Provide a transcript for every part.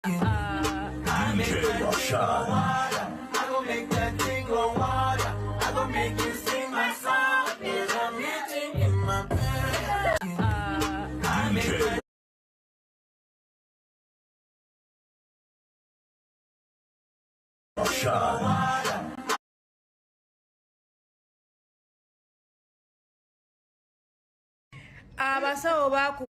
I make that thing go water. I gon' make that thing go water. I gon' make you sing my song. There's a meeting in my bed. I make that water. Abasawo baku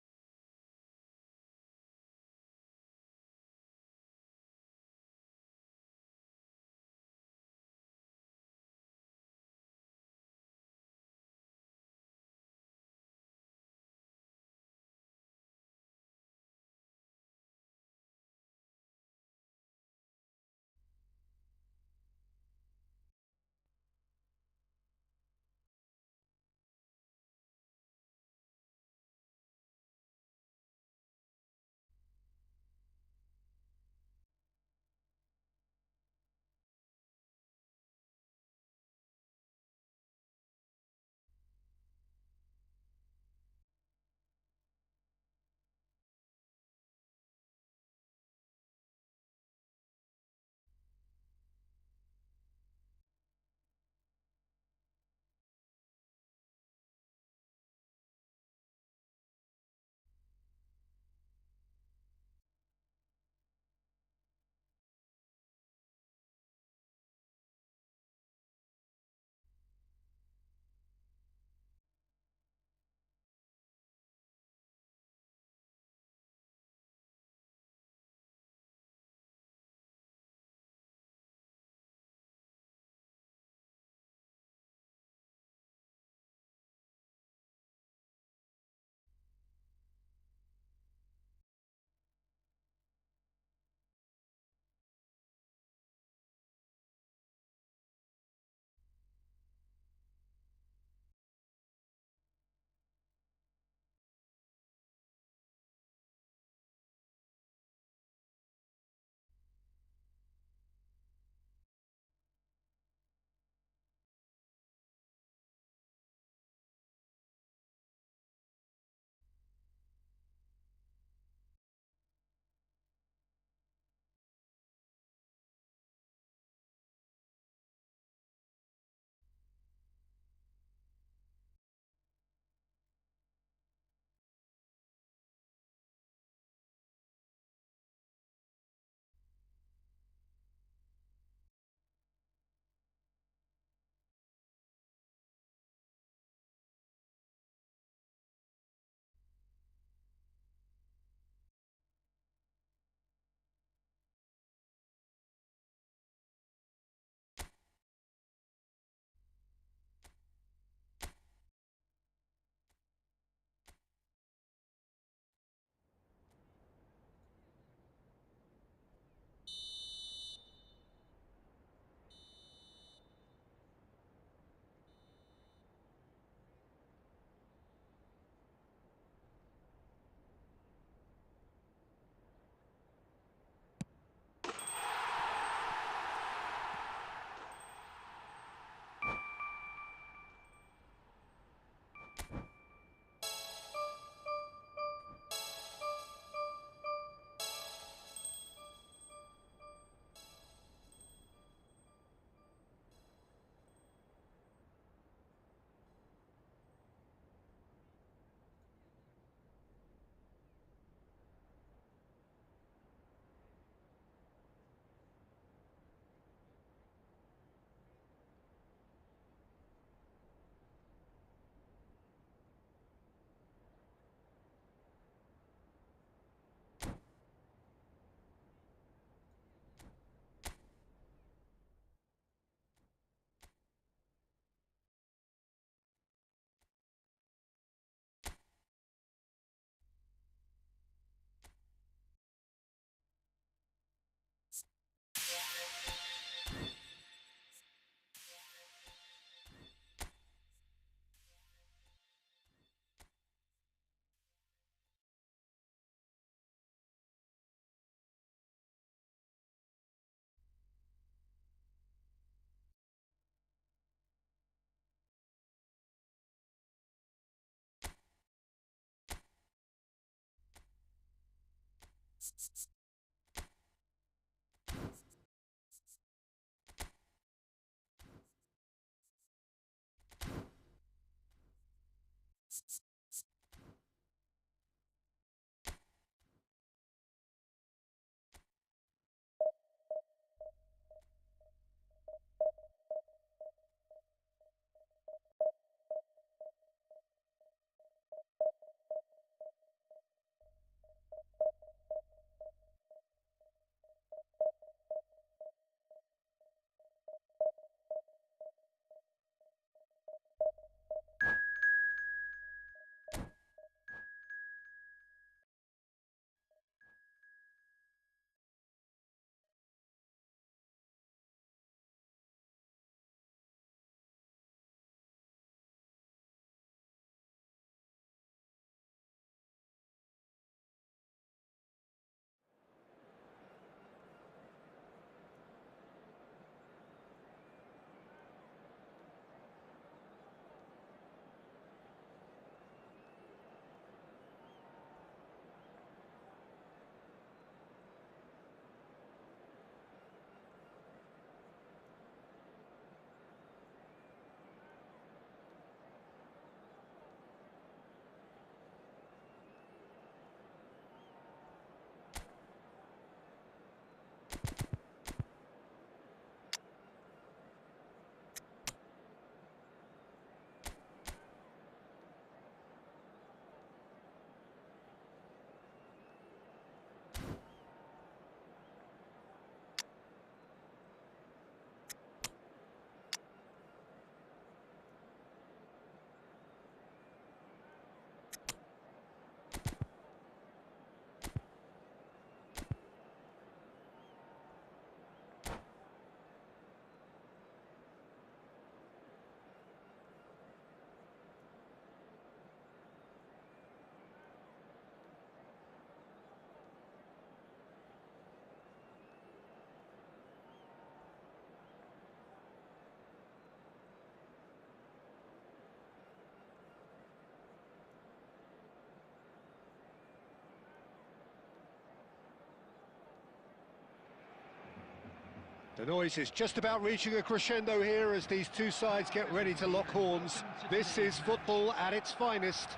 The noise is just about reaching a crescendo here as these two sides get ready to lock horns. This is football at its finest.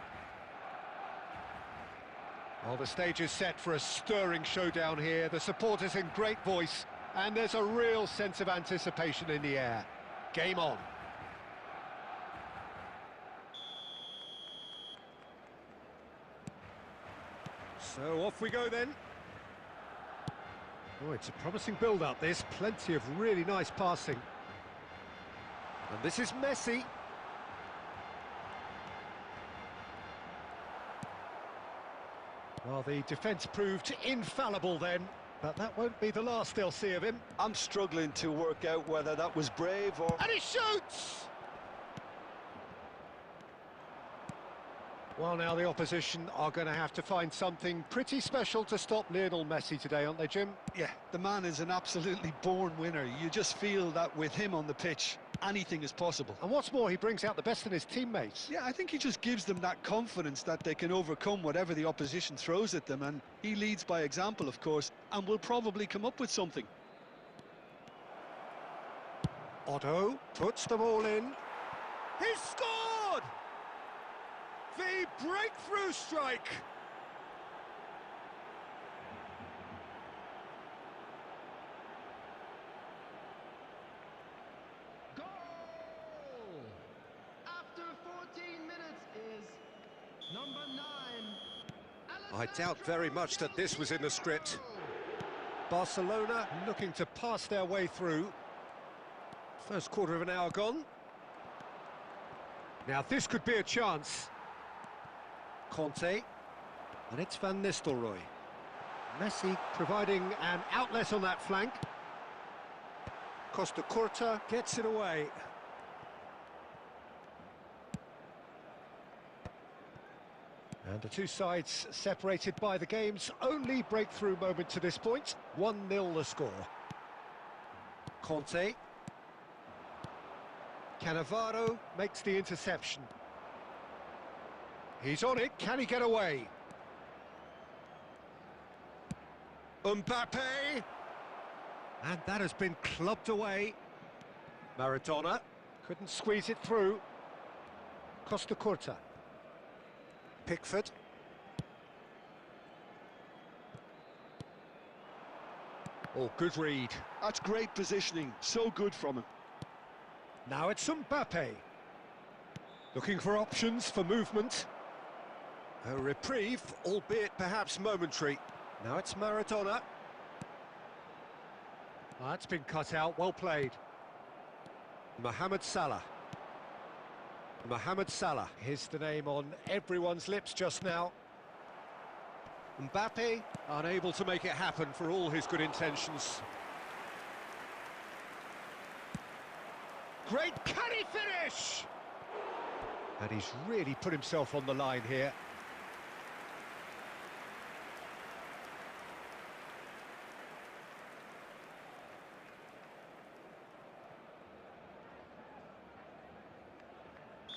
Well, the stage is set for a stirring showdown here. The supporters in great voice, and there's a real sense of anticipation in the air. Game on. So off we go then. Oh, it's a promising build-up, this. Plenty of really nice passing. And this is Messi. Well, the defence proved infallible then, but that won't be the last they'll see of him. I'm struggling to work out whether that was brave or... And he shoots! Well, now the opposition are going to have to find something pretty special to stop Lionel Messi today, aren't they, Jim? Yeah, the man is an absolutely born winner. You just feel that with him on the pitch, anything is possible. And what's more, he brings out the best in his teammates. Yeah, I think he just gives them that confidence that they can overcome whatever the opposition throws at them, and he leads by example, of course, and will probably come up with something. Otto puts them all in. He scored! The breakthrough strike! Goal! After 14 minutes is number 9. I doubt very much that this was in the script. Barcelona looking to pass their way through. First quarter of an hour gone. Now this could be a chance. Conte, and it's Van Nistelrooy. Messi providing an outlet on that flank. Costa Curta gets it away. And the two sides separated by the game's only breakthrough moment to this point. 1-0 the score. Conte. Cannavaro makes the interception. He's on it, can he get away? Mbappe! And that has been clubbed away. Maradona couldn't squeeze it through. Costa Curta. Pickford. Oh, good read. That's great positioning, so good from him. Now it's Mbappe. Looking for options for movement. A reprieve, albeit perhaps momentary. Now it's Maradona. That's been cut out, well played. Mohamed Salah. Mohamed Salah, here's the name on everyone's lips just now. Mbappe, unable to make it happen for all his good intentions. Great, can he finish? And he's really put himself on the line here.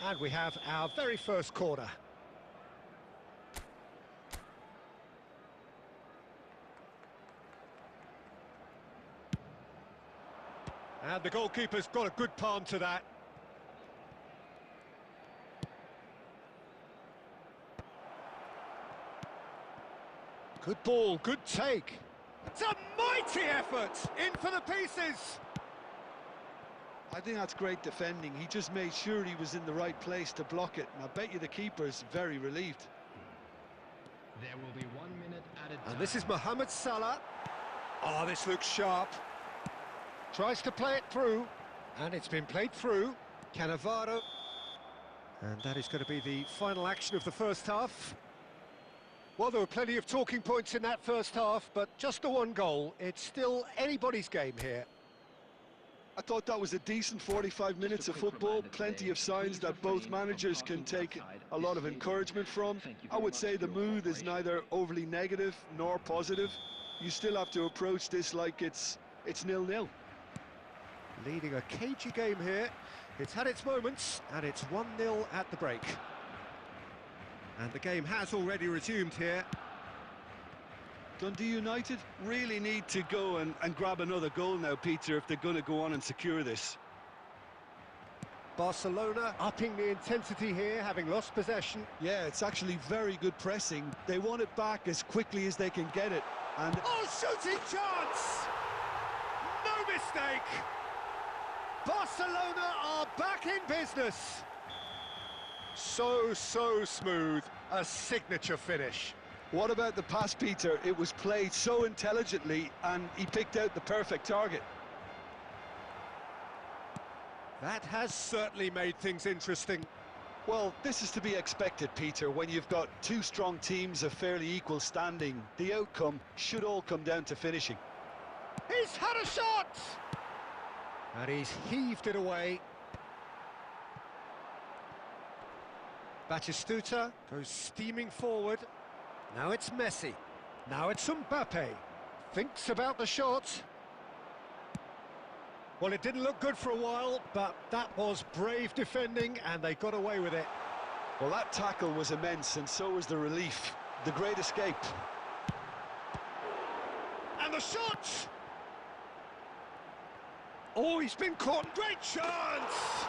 And we have our very first corner. And the goalkeeper's got a good palm to that. Good ball, good take. It's a mighty effort, in for the pieces. I think that's great defending. He just made sure he was in the right place to block it. And I bet you the keeper's very relieved. There will be 1 minute added time. And this is Mohamed Salah. Oh, this looks sharp. Tries to play it through, and it's been played through. Cannavaro. And that is going to be the final action of the first half. Well, there were plenty of talking points in that first half, but just the one goal. It's still anybody's game here. I thought that was a decent 45 minutes of football, plenty of signs that both managers can take a lot of encouragement from. I would say the mood is neither overly negative nor positive. You still have to approach this like it's 0-0. Leading a cagey game here. It's had its moments, and it's 1-0 at the break. And the game has already resumed here. Dundee United really need to go and grab another goal now, Peter, if they're going to go on and secure this. Barcelona upping the intensity here, having lost possession. Yeah, it's actually very good pressing. They want it back as quickly as they can get it. And oh, shooting chance! No mistake! Barcelona are back in business. So smooth, a signature finish. what about the pass, Peter? It was played so intelligently and he picked out the perfect target. That has certainly made things interesting. Well, this is to be expected, Peter, when you've got two strong teams of fairly equal standing. The outcome should all come down to finishing. He's had a shot! And he's heaved it away. Batistuta goes steaming forward. Now it's Messi. Now it's Mbappe. Thinks about the shot. Well, it didn't look good for a while, but that was brave defending, and they got away with it. Well, that tackle was immense, and so was the relief. The great escape. And the shot! Oh, he's been caught. Great chance!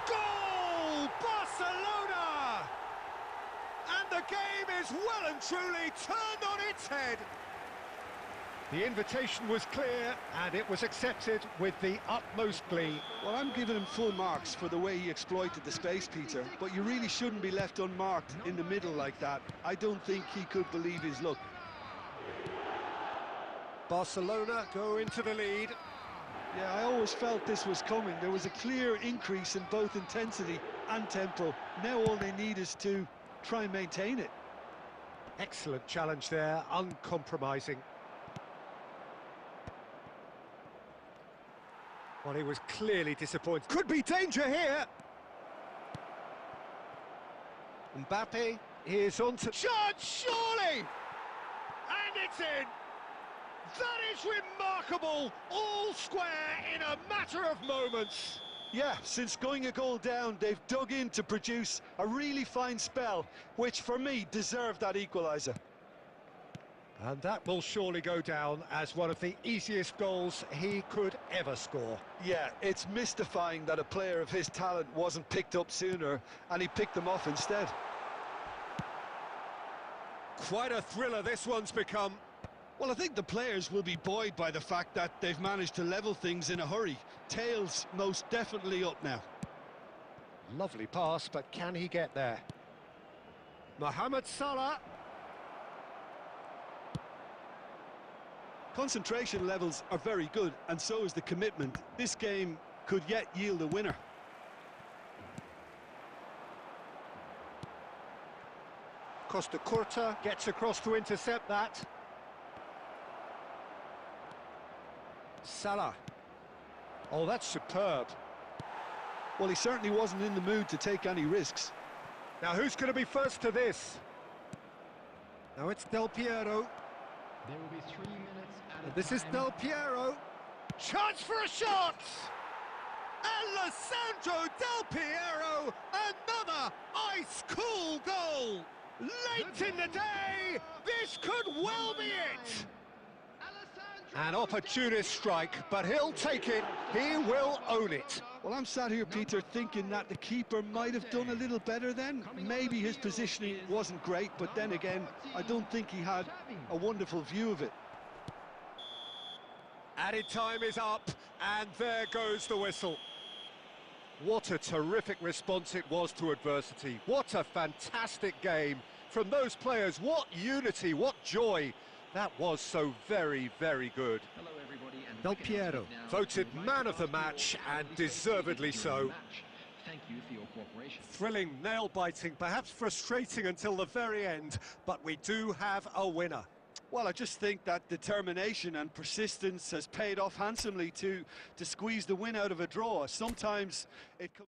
Goal! Barcelona! And the game is well and truly turned on its head. The invitation was clear, and it was accepted with the utmost glee. Well, I'm giving him full marks for the way he exploited the space, Peter, but you really shouldn't be left unmarked in the middle like that. I don't think he could believe his luck. Barcelona go into the lead. Yeah, I always felt this was coming. There was a clear increase in both intensity and tempo. Now all they need is to try and maintain it. Excellent challenge there, uncompromising. Well, he was clearly disappointed. Could be danger here. Mbappe is on to... Shot, surely! And it's in! That is remarkable! All square in a matter of moments. Yeah, since going a goal down, they've dug in to produce a really fine spell, which for me deserved that equaliser. And that will surely go down as one of the easiest goals he could ever score. Yeah, it's mystifying that a player of his talent wasn't picked up sooner, and he picked them off instead. Quite a thriller this one's become. Well, I think the players will be buoyed by the fact that they've managed to level things in a hurry. Tails most definitely up now. Lovely pass, but can he get there? Mohamed Salah. Concentration levels are very good, and so is the commitment. This game could yet yield a winner. Costa Curta gets across to intercept that. Salah. Oh, that's superb. Well, he certainly wasn't in the mood to take any risks. Now, who's going to be first to this? Now it's Del Piero. There will be 3 minutes added This is time. Del Piero. Chance for a shot! Alessandro Del Piero, another ice-cool goal! Late in the day, this could well be it! An opportunist strike, but he'll take it, he will own it. Well, I'm sat here, Peter, thinking that the keeper might have done a little better then. Maybe his positioning wasn't great, but then again, I don't think he had a wonderful view of it. Added time is up, and there goes the whistle. What a terrific response it was to adversity. What a fantastic game from those players. What unity, what joy. That was so very, very good. Hello everybody, and Del Piero, voted man of the match, and deservedly so. Thank you for your cooperation. Thrilling, nail-biting, perhaps frustrating until the very end, but we do have a winner. Well, I just think that determination and persistence has paid off handsomely to squeeze the win out of a draw. Sometimes it comes...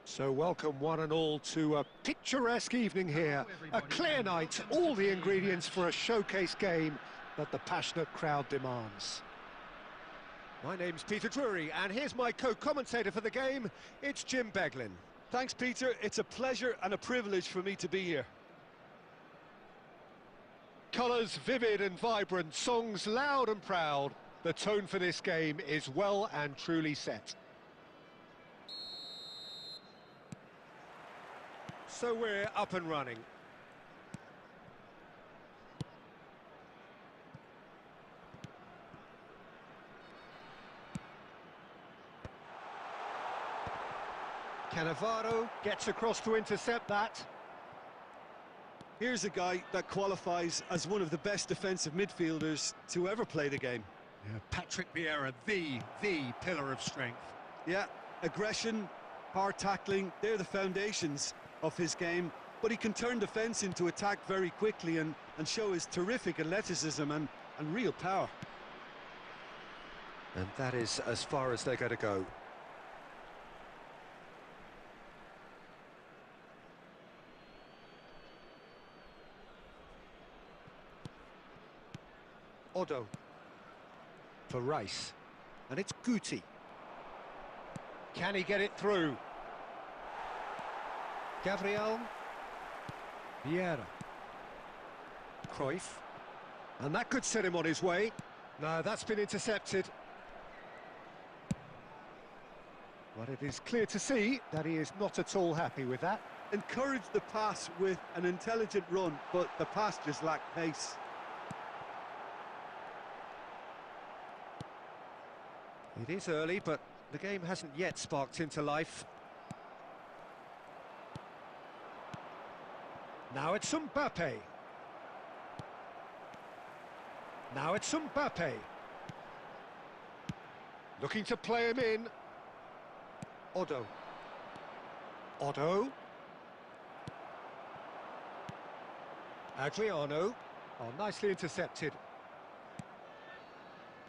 So welcome one and all to a picturesque evening here. A clear night, all the ingredients for a showcase game that the passionate crowd demands. My name's Peter Drury, and here's my co-commentator for the game. It's Jim Beglin. Thanks, Peter. It's a pleasure and a privilege for me to be here. Colours vivid and vibrant, songs loud and proud. The tone for this game is well and truly set. So we're up and running. Cannavaro gets across to intercept that. Here's a guy that qualifies as one of the best defensive midfielders to ever play the game. Yeah, Patrick Vieira, the pillar of strength. Yeah, aggression, hard tackling, they're the foundations of his game, but he can turn defence into attack very quickly and show his terrific athleticism and real power. And that is as far as they're going to go. Odo for Rice, and it's Guti. Can he get it through? Gabriel Vieira, Cruyff, and that could set him on his way. No, that's been intercepted. But it is clear to see that he is not at all happy with that. Encouraged the pass with an intelligent run, but the pass just lacked pace. It is early, but the game hasn't yet sparked into life. Now it's Mbappe. Now it's Mbappe. Looking to play him in. Odo. Odo. Adriano. Oh, nicely intercepted.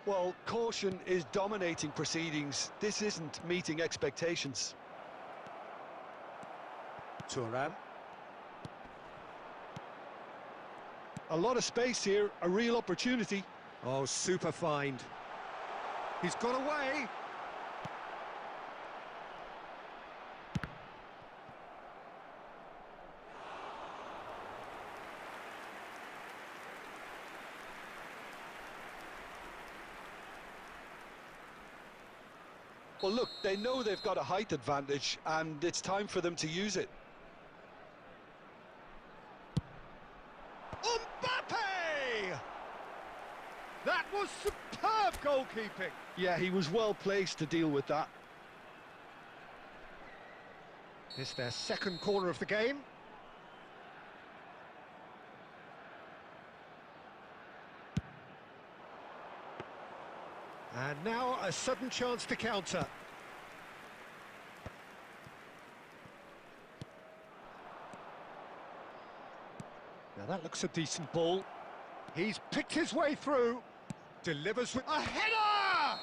Well, caution is dominating proceedings. This isn't meeting expectations. Thuram. A lot of space here, a real opportunity. Oh, super find. He's got away. Well, look, they know they've got a height advantage, and it's time for them to use it. Mbappe! That was superb goalkeeping. Yeah, he was well placed to deal with that. It's their second corner of the game. And now a sudden chance to counter. Now that looks a decent ball. He's picked his way through. Delivers with a header!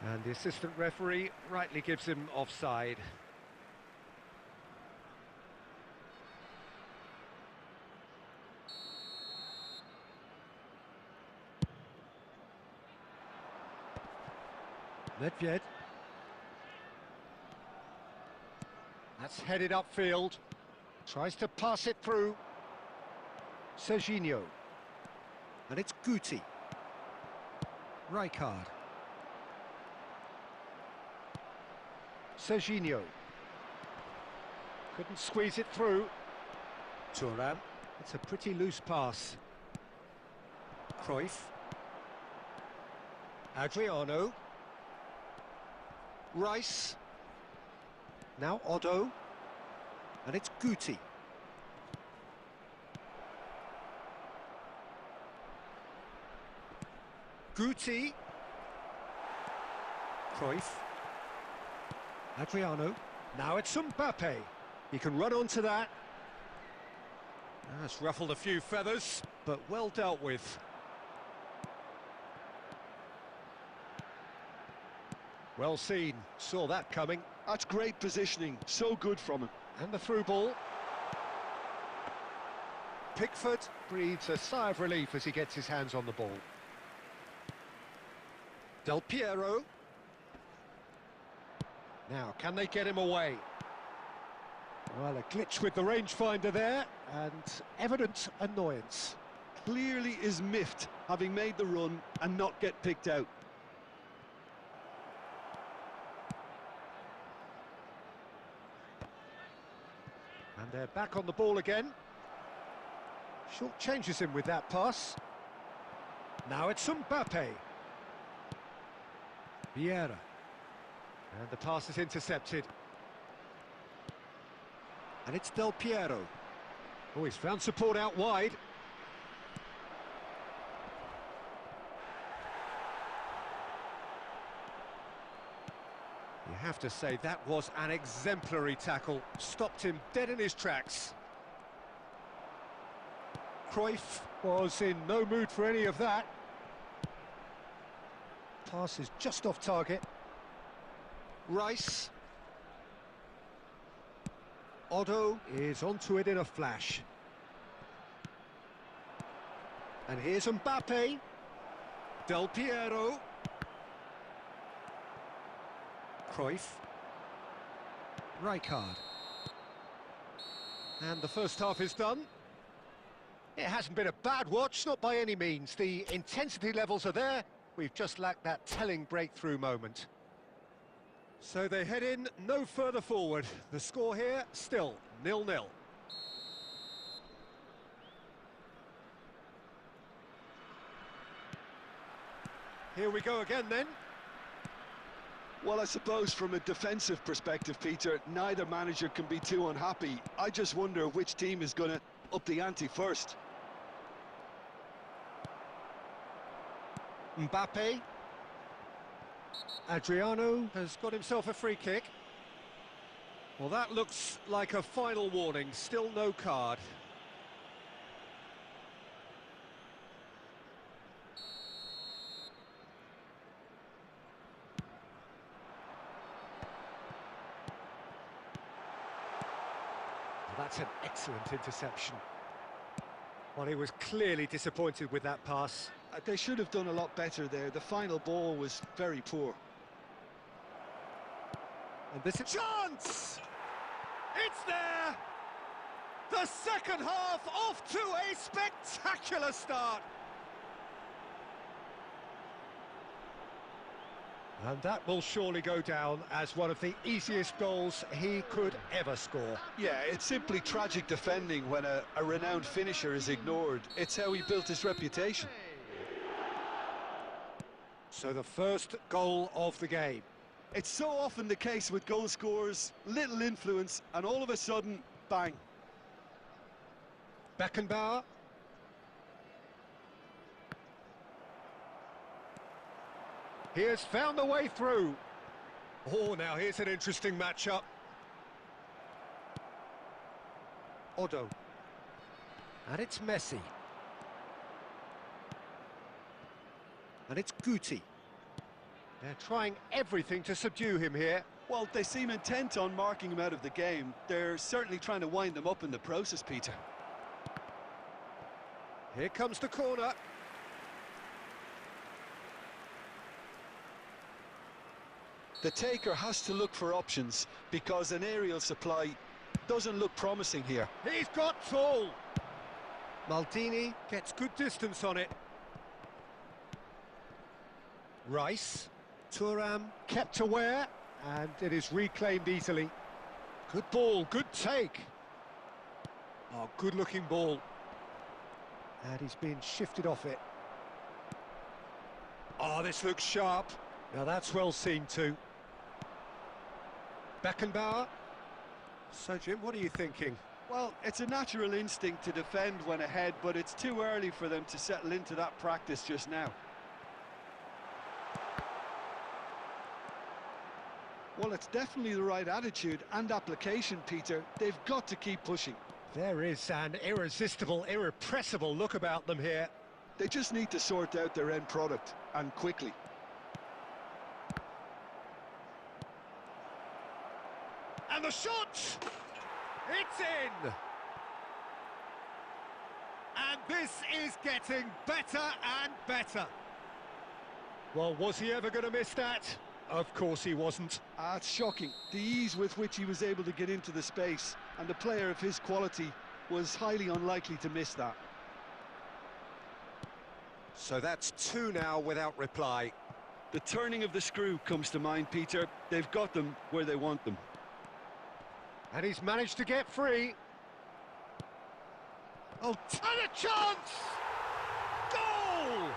And the assistant referee rightly gives him offside. Nedved. That's headed upfield. Tries to pass it through. Serginho. And it's Guti. Rijkaard. Serginho. Couldn't squeeze it through. Thuram. It's a pretty loose pass. Cruyff. Adriano. Rice. Now Odo. And it's Guti. Guti. Cruyff. Adriano. Now it's Mbappe. He can run onto that. That's ruffled a few feathers, but well dealt with. Well seen, saw that coming. That's great positioning, so good from him. And the through ball. Pickford breathes a sigh of relief as he gets his hands on the ball. Del Piero. Now, can they get him away? Well, a glitch with the rangefinder there, and evident annoyance. Clearly is miffed, having made the run and not get picked out. And they're back on the ball again. Short changes him with that pass. Now it's Mbappe. Vieira. And the pass is intercepted. And it's Del Piero. Oh, he's found support out wide. You have to say that was an exemplary tackle. Stopped him dead in his tracks. Cruyff was in no mood for any of that. Pass is just off target. Rice. Otto is onto it in a flash. And here's Mbappe. Del Piero. Cruyff. Rijkaard. And the first half is done. It hasn't been a bad watch, not by any means. The intensity levels are there. We've just lacked that telling breakthrough moment. So they head in no further forward. The score here, still 0-0. Here we go again then. Well, I suppose from a defensive perspective, Peter, neither manager can be too unhappy. I just wonder which team is going to up the ante first. Mbappe. Adriano has got himself a free kick. Well, that looks like a final warning. Still no card. That's an excellent interception. Well, he was clearly disappointed with that pass. They should have done a lot better there. The final ball was very poor. And this is chance! It's there! The second half off to a spectacular start. And that will surely go down as one of the easiest goals he could ever score. Yeah, it's simply tragic defending when a renowned finisher is ignored. It's how he built his reputation. So the first goal of the game. It's so often the case with goal scorers, little influence, and all of a sudden, bang. Beckenbauer. He has found the way through. Oh, now here's an interesting matchup. Otto. And it's Messi. And it's Guti. They're trying everything to subdue him here. Well, they seem intent on marking him out of the game. They're certainly trying to wind him up in the process, Peter. Here comes the corner. The taker has to look for options because an aerial supply doesn't look promising here. He's got tall. Maldini gets good distance on it. Rice. Thuram kept aware, and it is reclaimed easily. Good ball, good take. Oh, good-looking ball. And he's been shifted off it. Oh, this looks sharp. Now that's well seen too. Beckenbauer. So, Jim, what are you thinking? Well, it's a natural instinct to defend when ahead, but it's too early for them to settle into that practice just now. Well, it's definitely the right attitude and application, Peter. They've got to keep pushing. There is an irresistible, irrepressible look about them here. They just need to sort out their end product, and quickly. And the shot! It's in! And this is getting better and better. Well, was he ever going to miss that? Of course he wasn't. It's shocking. The ease with which he was able to get into the space, and a player of his quality was highly unlikely to miss that. So that's 2 now without reply. The turning of the screw comes to mind, Peter. They've got them where they want them. And he's managed to get free. Oh, and a chance! Goal!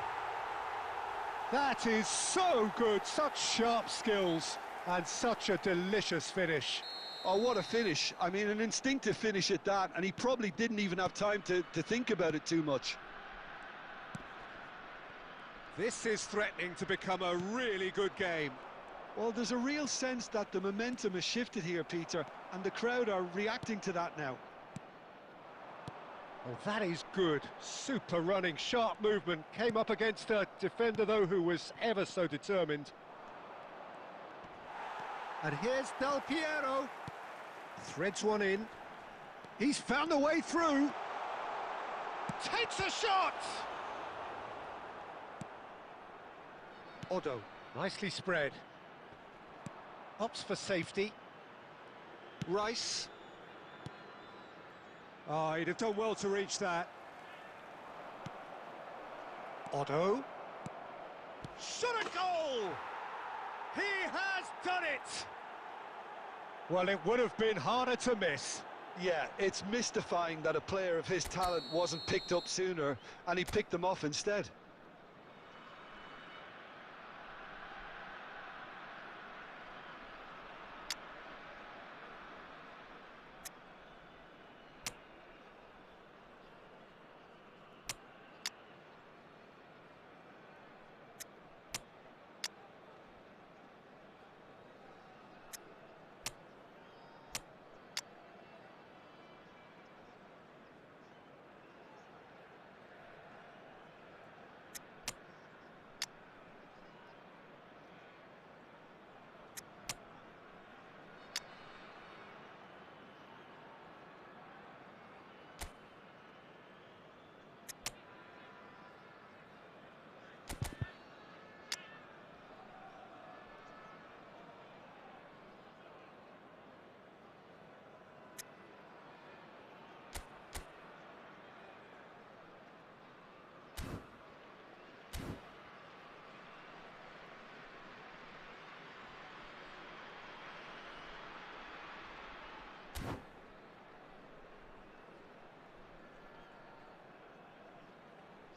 That is so good, such sharp skills, and such a delicious finish. Oh, what a finish. I mean, an instinctive finish at that, and he probably didn't even have time to think about it too much. This is threatening to become a really good game. Well, there's a real sense that the momentum has shifted here, Peter, and the crowd are reacting to that now. Oh, that is good. Super running, sharp movement. Came up against a defender, though, who was ever so determined. And here's Del Piero. Threads one in. He's found a way through. Takes a shot! Odo, nicely spread. Opts for safety. Rice. Oh, he'd have done well to reach that. Otto. Shot a goal! He has done it! Well, it would have been harder to miss. Yeah, it's mystifying that a player of his talent wasn't picked up sooner, and he picked them off instead.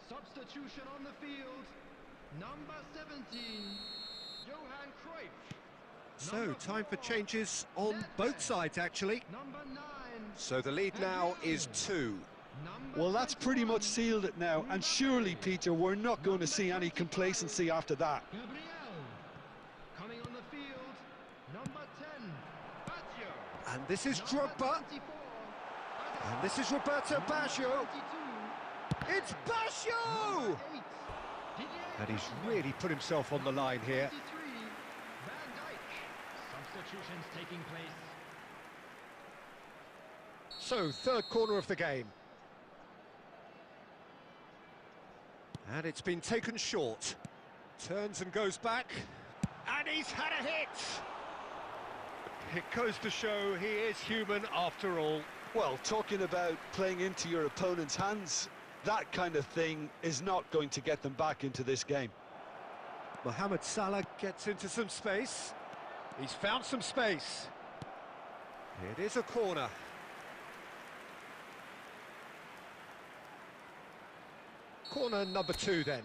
Substitution on the field. Number 17, Johan Cruyff. So, time for changes on both sides, actually. Number 9. So the lead now is 2. Well, that's pretty much sealed it now, and surely, Peter, we're not going to see any complacency after that. Gabriel. Coming on the field, number 10, Baggio. And this is Drogba. 24, And this is Roberto Baggio. 22, It's Baggio! 8, Didier And he's really put himself on the line here. 23, Van Dijk. Substitutions taking place. So, third corner of the game. And it's been taken short. Turns and goes back. And he's had a hit! It goes to show he is human after all. Well, talking about playing into your opponent's hands, that kind of thing is not going to get them back into this game. Mohamed Salah gets into some space. He's found some space. It is a corner. Corner number 2 then.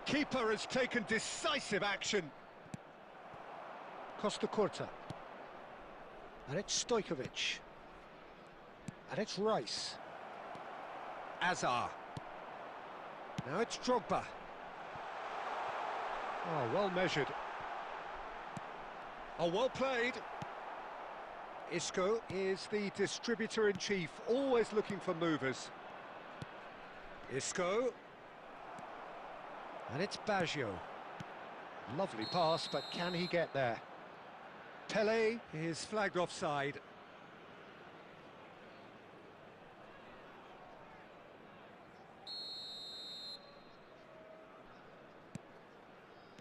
Keeper has taken decisive action. Costa Curta. And it's Stojkovic. And it's Rice. Azar. Now it's Drogba. Oh, well measured. Oh, well played. Isco is the distributor-in-chief, always looking for movers. Isco. And it's Baggio. Lovely pass, but can he get there? Pele is flagged offside.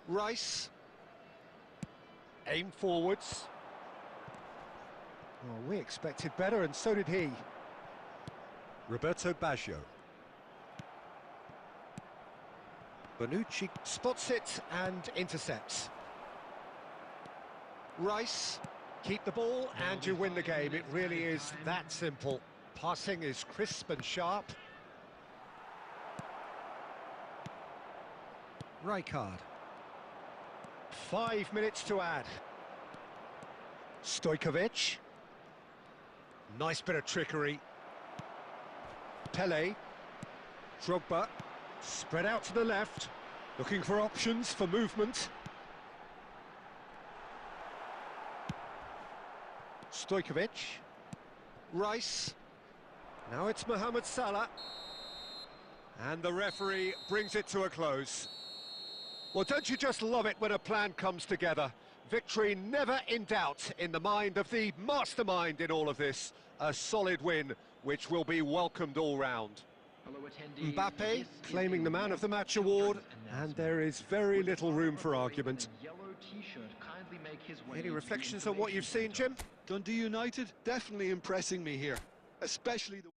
Rice. Aim forwards. Well, we expected better, and so did he. Roberto Baggio. Bonucci spots it and intercepts. Rice, keep the ball and you win the game. It really is that simple. Passing is crisp and sharp. Rijkaard. 5 minutes to add. Stojkovic. Nice bit of trickery. Pele. Drogba. Spread out to the left. Looking for options for movement. Stojkovic. Rice. Now it's Mohamed Salah. And the referee brings it to a close. Well, don't you just love it when a plan comes together? Victory never in doubt in the mind of the mastermind in all of this. A solid win, which will be welcomed all round. Mbappe claiming the Man of the Match award, and there is very little room for argument. Any reflections on what you've seen, Jim? Dundee United definitely impressing me here, especially the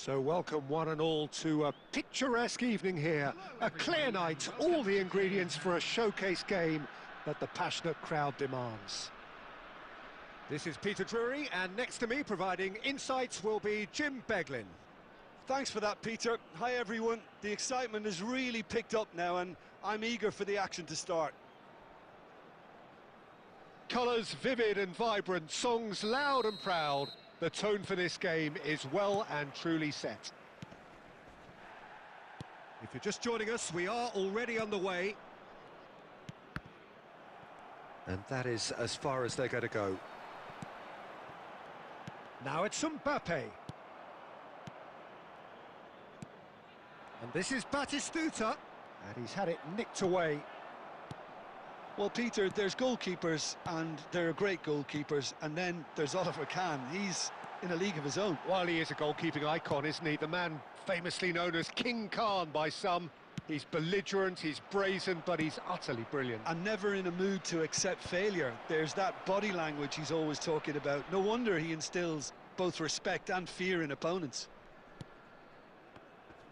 So welcome one and all to a picturesque evening here. A clear night, all the ingredients for a showcase game that the passionate crowd demands. This is Peter Drury, and next to me providing insights will be Jim Beglin. Thanks for that, Peter. Hi, everyone. The excitement has really picked up now, and I'm eager for the action to start. Colours vivid and vibrant, songs loud and proud. The tone for this game is well and truly set. If you're just joining us, we are already underway. And that is as far as they're going to go. Now it's Mbappe. And this is Batistuta. And he's had it nicked away. Well, Peter, there's goalkeepers, and there are great goalkeepers, and then there's Oliver Kahn. He's in a league of his own. Well, he is a goalkeeping icon, isn't he? The man famously known as King Khan by some. He's belligerent, he's brazen, but he's utterly brilliant. And never in a mood to accept failure. There's that body language he's always talking about. No wonder he instills both respect and fear in opponents.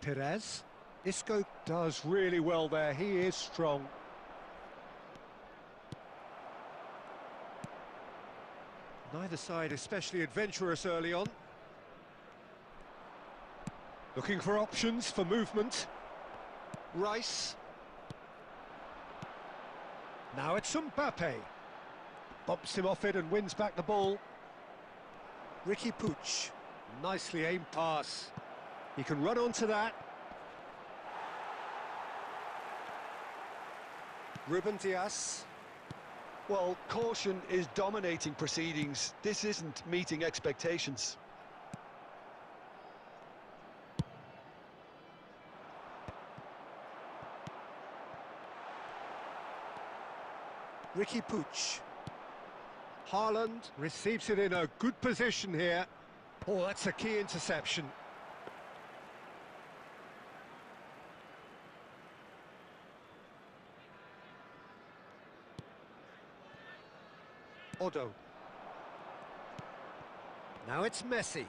Perez. Isco does really well there, he is strong. Neither side especially adventurous early on. Looking for options for movement. Rice. Now it's Mbappe. Bumps him off it and wins back the ball. Ricky Puig. Nicely aimed pass. He can run onto that. Ruben Dias. Well, caution is dominating proceedings. This isn't meeting expectations. Ricky Puig. Haaland receives it in a good position here. Oh, that's a key interception. Odo. Now it's Messi.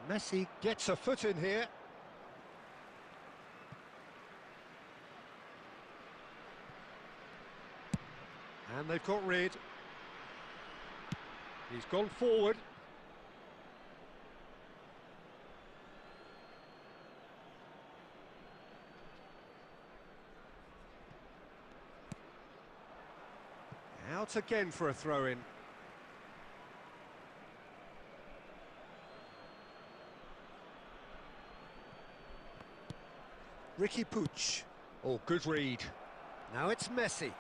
Messi gets a foot in here. And they've got rid. He's gone forward. Out again for a throw-in. Ricky Puig. Oh, good read. Now it's Messi.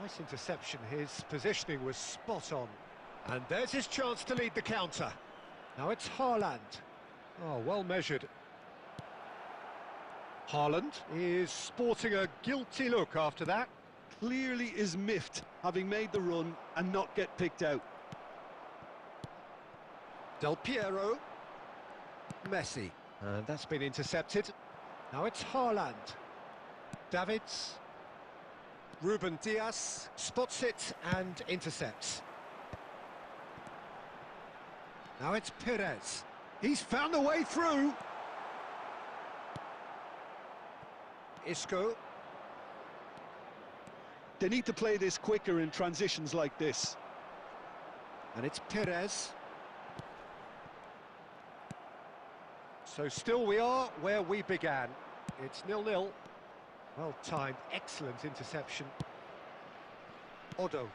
Nice interception, his positioning was spot on. And there's his chance to lead the counter. Now it's Haaland. Oh, well measured. Haaland is sporting a guilty look after that. Clearly is miffed, having made the run and not get picked out. Del Piero. Messi. And that's been intercepted. Now it's Haaland. Davids. Ruben Dias spots it and intercepts. Now it's Perez. He's found a way through. Isco. They need to play this quicker in transitions like this. And it's Perez. So still we are where we began. It's 0-0. Well timed, excellent interception. Odo.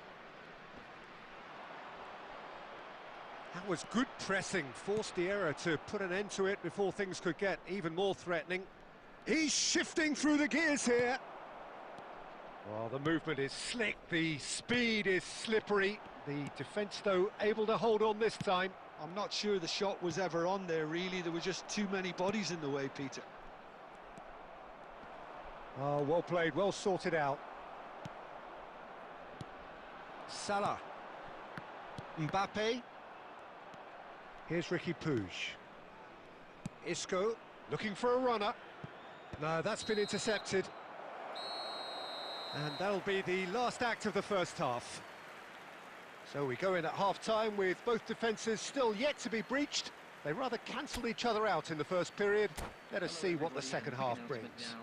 That was good pressing, forced the error to put an end to it before things could get even more threatening. He's shifting through the gears here. Well, the movement is slick, the speed is slippery. The defence, though, able to hold on this time. I'm not sure the shot was ever on there, really. There were just too many bodies in the way, Peter. Oh, well played, well sorted out. Salah. Mbappe. Here's Ricky Puig. Isco, looking for a runner. No, that's been intercepted. And that'll be the last act of the first half. So we go in at half-time with both defences still yet to be breached. They rather cancelled each other out in the first period. Let us see what the second half brings.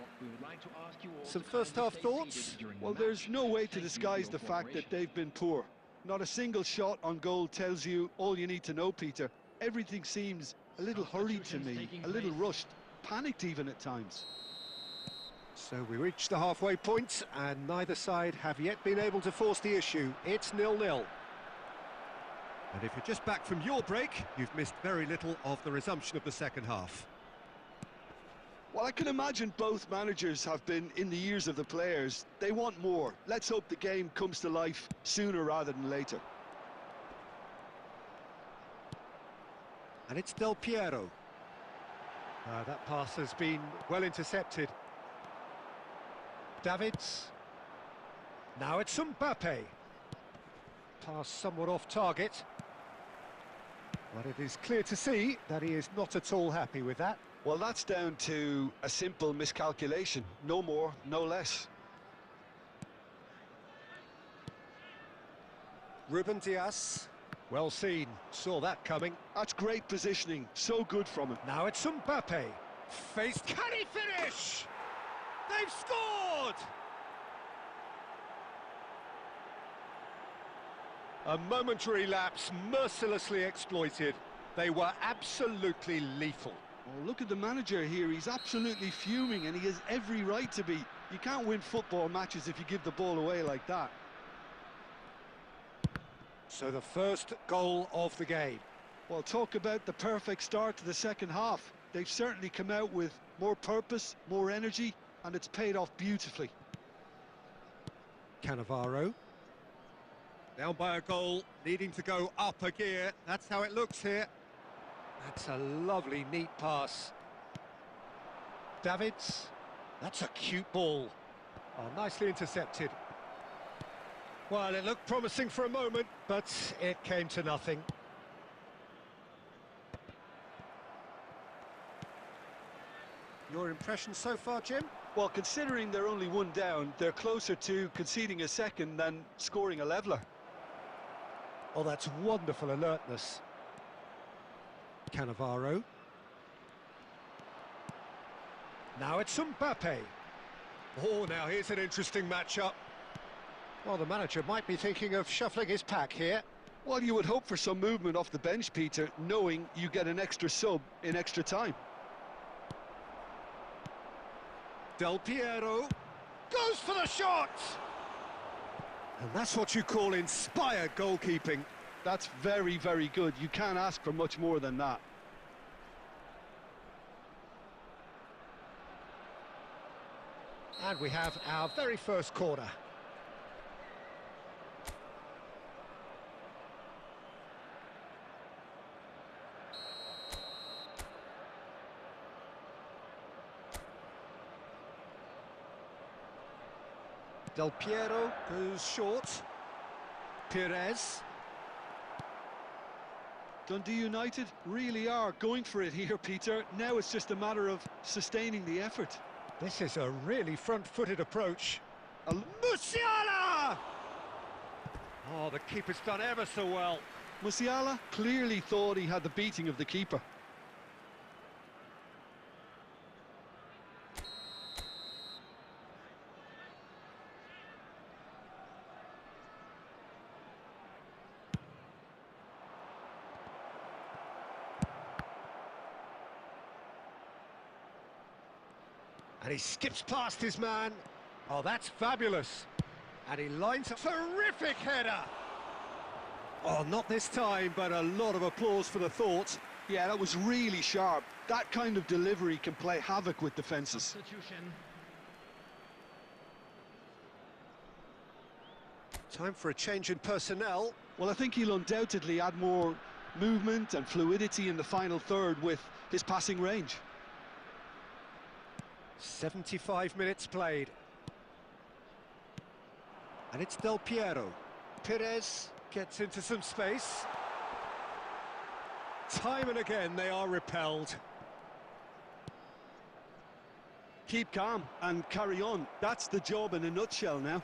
Some first-half thoughts? Well, there's no way to disguise the fact that they've been poor. Not a single shot on goal tells you all you need to know, Peter. Everything seems a little hurried to me, a little rushed, panicked even at times. So we reach the halfway point, and neither side have yet been able to force the issue. It's 0-0. And if you're just back from your break, you've missed very little of the resumption of the second half. Well, I can imagine both managers have been in the ears of the players. They want more. Let's hope the game comes to life sooner rather than later. And it's Del Piero. That pass has been well intercepted. Davids. Now it's Mbappe. Pass somewhat off target. But it is clear to see that he is not at all happy with that. Well, that's down to a simple miscalculation. No more, no less. Ruben Dias. Well seen. Saw that coming. That's great positioning. So good from him. Now it's Mbappe. Faced. Can he finish? They've scored! A momentary lapse mercilessly exploited. They were absolutely lethal. Oh, look at the manager here. He's absolutely fuming, and he has every right to be. You can't win football matches if you give the ball away like that. So the first goal of the game. Well, talk about the perfect start to the second half. They've certainly come out with more purpose, more energy, and it's paid off beautifully. Cannavaro. Down by a goal, needing to go up a gear. That's how it looks here. That's a lovely, neat pass. Davids. That's a cute ball. Oh, nicely intercepted. Well, it looked promising for a moment, but it came to nothing. Your impression so far, Jim? Well, considering they're only one down, they're closer to conceding a second than scoring a leveller. Oh, that's wonderful alertness. Cannavaro. Now it's Mbappe. Oh, now here's an interesting matchup. Well, the manager might be thinking of shuffling his pack here. Well, you would hope for some movement off the bench, Peter, knowing you get an extra sub in extra time. Del Piero goes for the shot! And that's what you call inspired goalkeeping. That's very, very good. You can't ask for much more than that. And we have our very first corner. Del Piero goes short. Perez. Dundee United really are going for it here, Peter. Now it's just a matter of sustaining the effort. This is a really front-footed approach. Musiala! Oh, the keeper's done ever so well. Musiala clearly thought he had the beating of the keeper. And he skips past his man. Oh, that's fabulous. And he lines up. Terrific header! Oh, not this time, but a lot of applause for the thought. Yeah, that was really sharp. That kind of delivery can play havoc with defences. Substitution. Time for a change in personnel. Well, I think he'll undoubtedly add more movement and fluidity in the final third with his passing range. 75 minutes played. And it's Del Piero. Perez gets into some space. Time and again they are repelled. Keep calm and carry on. That's the job in a nutshell now.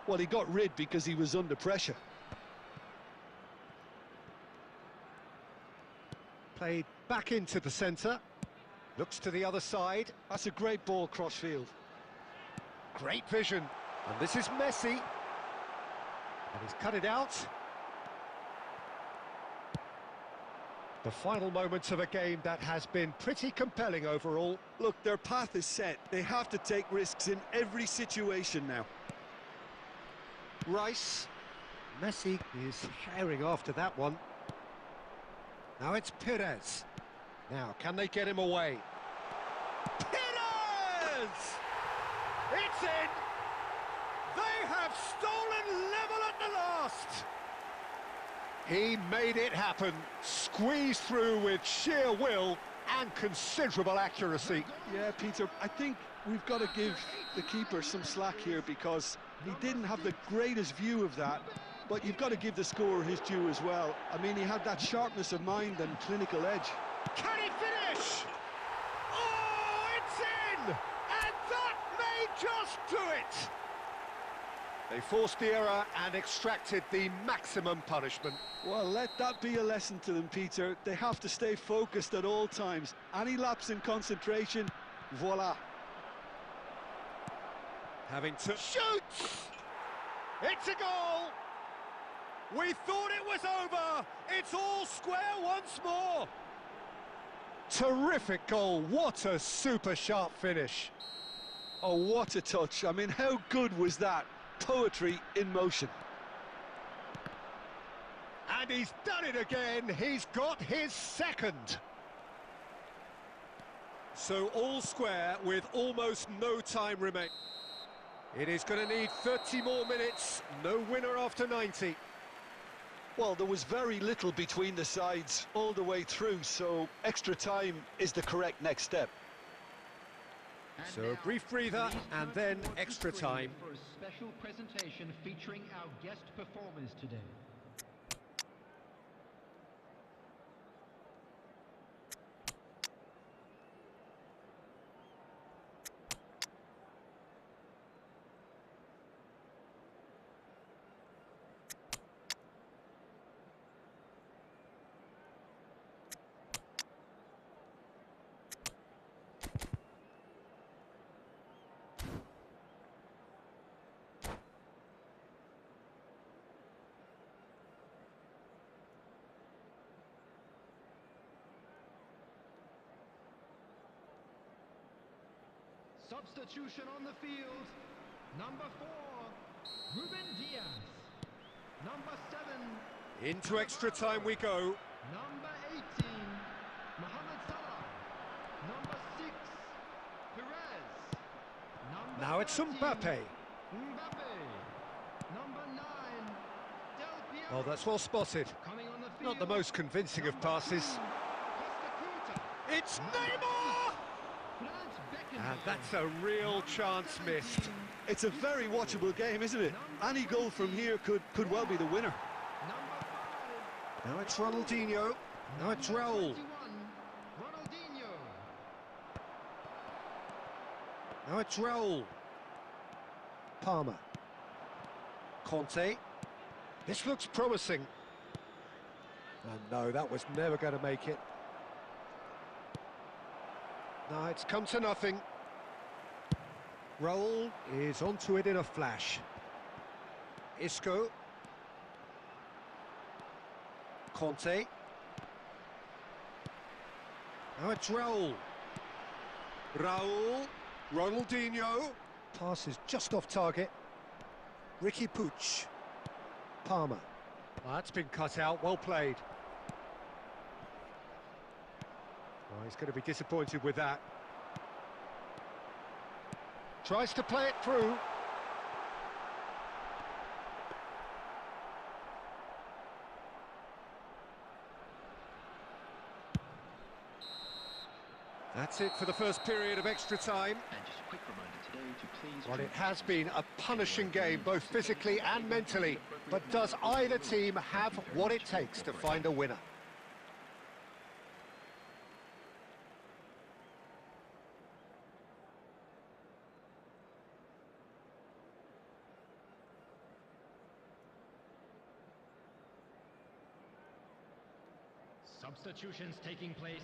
Well, he got rid because he was under pressure. Played back into the centre. Looks to the other side. That's a great ball cross-field. Great vision. And this is Messi. And he's cut it out. The final moments of a game that has been pretty compelling overall. Look, their path is set. They have to take risks in every situation now. Rice. Messi is herring after that one. Now it's Perez. Now, can they get him away? Perez! It's in! They have stolen level at the last! He made it happen, squeezed through with sheer will and considerable accuracy. Yeah, Peter, I think we've got to give the keeper some slack here because he didn't have the greatest view of that, but you've got to give the scorer his due as well. I mean, he had that sharpness of mind and clinical edge. Can he finish? Oh, it's in! And that may just do it! They forced the error and extracted the maximum punishment. Well, let that be a lesson to them, Peter. They have to stay focused at all times. Any lapse in concentration, voila. Having to shoot! It's a goal! We thought it was over! It's all square once more! Terrific goal, what a super sharp finish. Oh, what a touch. I mean, how good was that? Poetry in motion. And he's done it again, he's got his second. So all square with almost no time remaining. It is going to need 30 more minutes, no winner after 90. Well, there was very little between the sides all the way through, so extra time is the correct next step. So a brief breather and then extra time. For a special presentation featuring our guest performers today. Substitution on the field. Number 4, Ruben Diaz. Number 7. Into extra time we go. Number 18, Mohamed Salah. Number 6, Perez. Number Now it's 13, Mbappe. Mbappe. Number 9, Del Piero. Oh, that's well spotted. Coming on the field. Not the most convincing of passes. Costa Curta. It's Neymar! And that's a real chance missed. It's a very watchable game, isn't it? Any goal from here could well be the winner. Now it's Ronaldinho. Now it's Raul. Ronaldinho. Now it's Raul. Palmer. Conte. This looks promising. And no, that was never going to make it. No, it's come to nothing. Raul is onto it in a flash. Isco. Conte. Now it's Raul. Raul. Ronaldinho. Pass is just off target. Ricky Puig. Palmer. Well, that's been cut out, well played. Oh, he's going to be disappointed with that. Tries to play it through. That's it for the first period of extra time. And just a quick reminder today to please... Well, it has been a punishing game, both physically and mentally. But does either team have what it takes to find a winner? Substitutions taking place.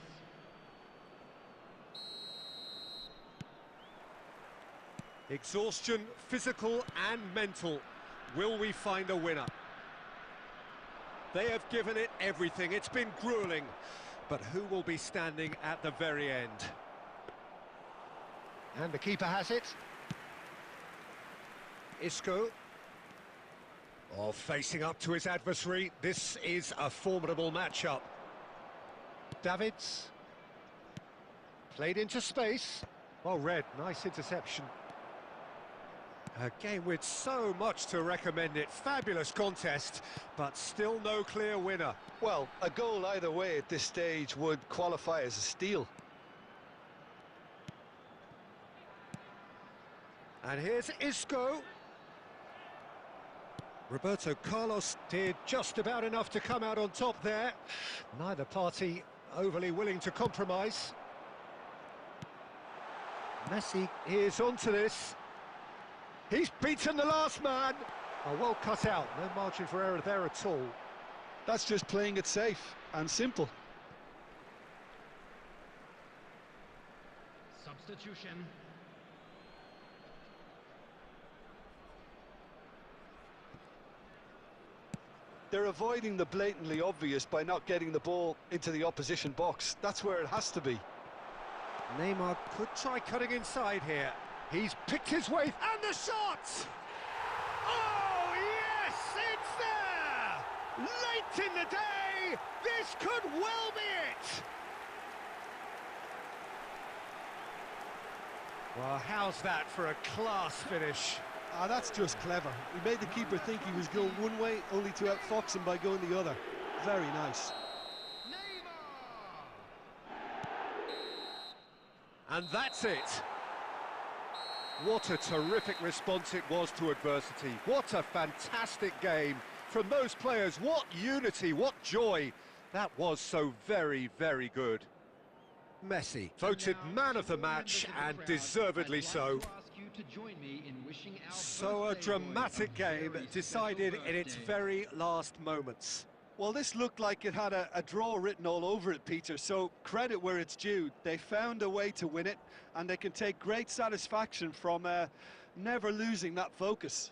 Exhaustion, physical and mental. Will we find a winner? They have given it everything. It's been grueling. But who will be standing at the very end? And the keeper has it. Isco. Oh, facing up to his adversary. This is a formidable matchup. Davids. Played into space. Well read, nice interception. A game with so much to recommend it. Fabulous contest, but still no clear winner. Well, a goal either way at this stage would qualify as a steal. And here's Isco. Roberto Carlos did just about enough to come out on top there. Neither party overly willing to compromise. Messi is onto this. He's beaten the last man. Oh, well cut out, no margin for error there at all. That's just playing it safe and simple. Substitution. They're avoiding the blatantly obvious by not getting the ball into the opposition box. That's where it has to be. Neymar could try cutting inside here. He's picked his way, and the shot! Oh, yes, it's there! Late in the day, this could well be it! Well, how's that for a class finish? Ah, that's just clever. He made the keeper think he was going one way, only to outfox him by going the other. Very nice. And that's it. What a terrific response it was to adversity. What a fantastic game from those players. What unity, what joy. That was so very, very good. Messi, voted man of the match, and deservedly so. So a dramatic game decided in its very last moments. Well, this looked like it had a draw written all over it, Peter, so credit where it's due. They found a way to win it, and they can take great satisfaction from never losing that focus.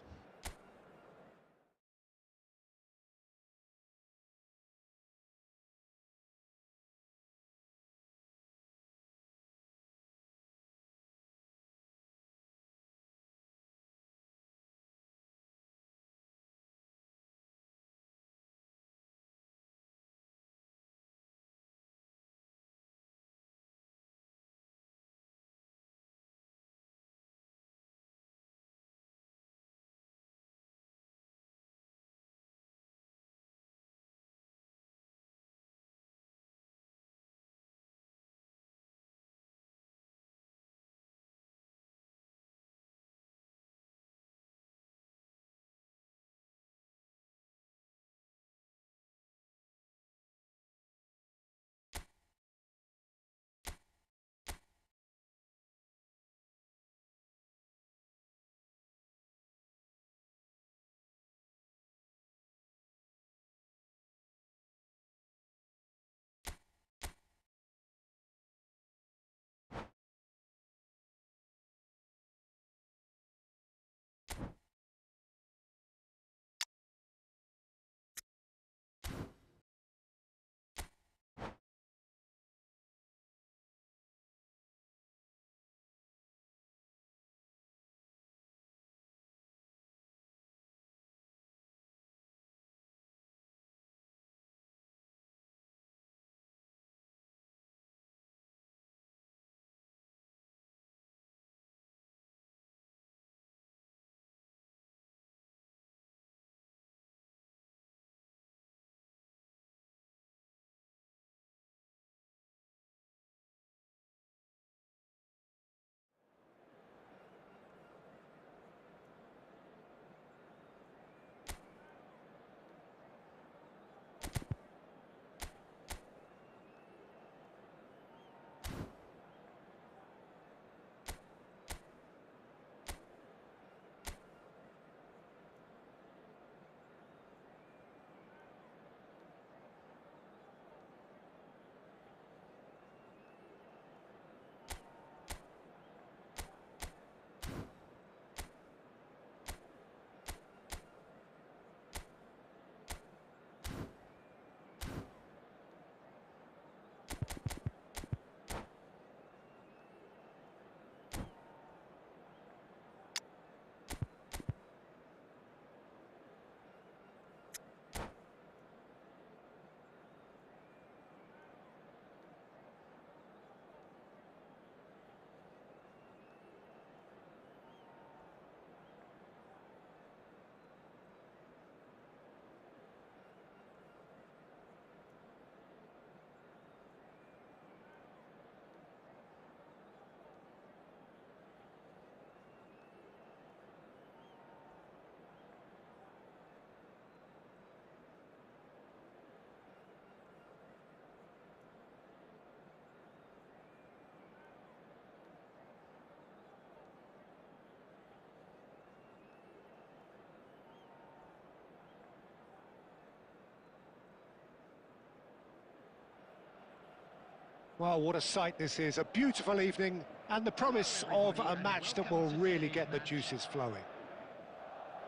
Well, what a sight this is. A beautiful evening and the promise of a match that will really get the juices flowing.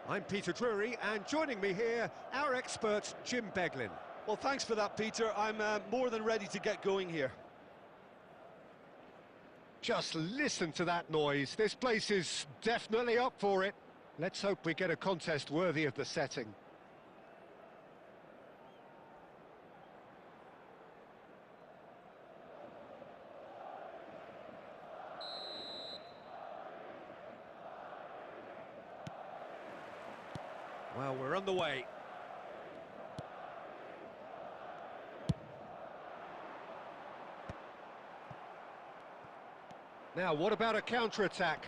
I'm Peter Drury, and joining me here, our expert, Jim Beglin. Well, thanks for that, Peter. I'm more than ready to get going here. Just listen to that noise. This place is definitely up for it. Let's hope we get a contest worthy of the setting. Well, we're on the way. Now, what about a counter-attack?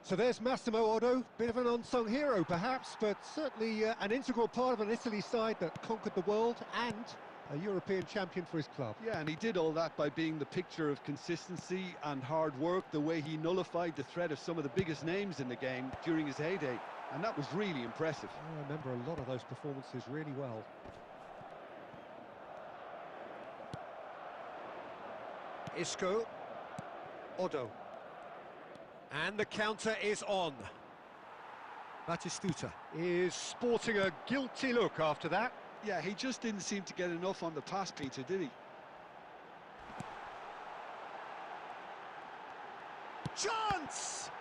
So there's Massimo Otto, bit of an unsung hero perhaps, but certainly an integral part of an Italy side that conquered the world and a European champion for his club. Yeah, and he did all that by being the picture of consistency and hard work, the way he nullified the threat of some of the biggest names in the game during his heyday, and that was really impressive. I remember a lot of those performances really well. Isco, Otto, and the counter is on. Batistuta is sporting a guilty look after that. Yeah, he just didn't seem to get enough on the pass, Peter, did he? Chance!